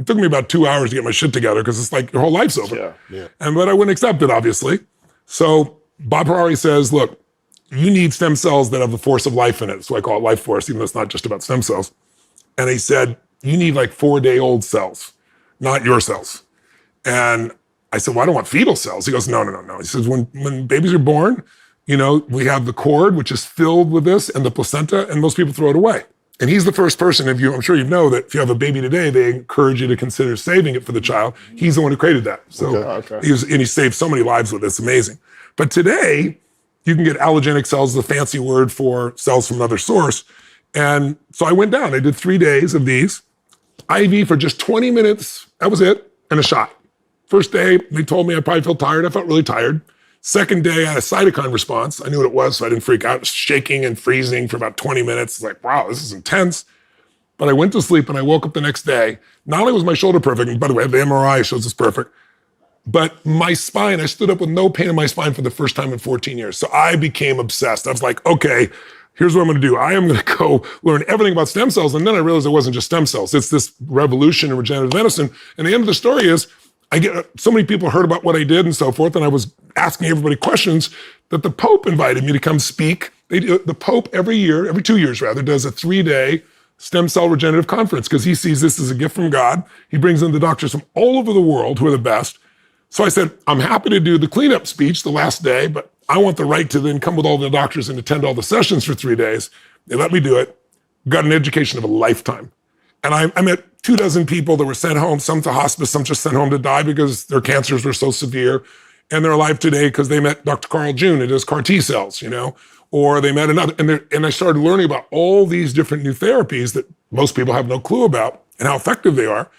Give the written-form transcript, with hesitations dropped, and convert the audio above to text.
It took me about 2 hours to get my shit together because it's like your whole life's over. Yeah. But I wouldn't accept it, obviously. So Bob Harari says, look, you need stem cells that have the force of life in it. So I call it life force, even though it's not just about stem cells. And he said, you need like 4-day-old cells, not your cells. And I said, well, I don't want fetal cells. He goes, no. He says, when babies are born, we have the cord, which is filled with this, and the placenta, and most people throw it away. And he's the first person, I'm sure you know that if you have a baby today, they encourage you to consider saving it for the child. He's the one who created that. So he saved so many lives with it. It's amazing. But today, you can get allogenic cells, the fancy word for cells from another source. And so I went down. I did 3 days of these, IV for just 20 minutes. That was it, and a shot. First day, they told me I probably felt tired. I felt really tired. Second day, I had a cytokine response. I knew what it was, so I didn't freak out. I was shaking and freezing for about 20 minutes. Like, wow, this is intense. But I went to sleep and I woke up the next day. Not only was my shoulder perfect, and by the way, the MRI shows it's perfect, but my spine, I stood up with no pain in my spine for the first time in 14 years. So I became obsessed. I was like, okay, here's what I'm gonna do. I am gonna go learn everything about stem cells. And then I realized it wasn't just stem cells. It's this revolution in regenerative medicine. And the end of the story is, I get so many people heard about what I did and so forth, and I was asking everybody questions that the Pope invited me to come speak. The Pope every 2 years rather, does a 3-day stem cell regenerative conference because he sees this as a gift from God. He brings in the doctors from all over the world who are the best. So I said, I'm happy to do the cleanup speech the last day, but I want the right to then come with all the doctors and attend all the sessions for 3 days. They let me do it. Got an education of a lifetime. And I met 24 people that were sent home, some to hospice, some just sent home to die because their cancers were so severe. And they're alive today because they met Dr. Carl June and his CAR T cells, or they met another. And I started learning about all these different new therapies that most people have no clue about and how effective they are.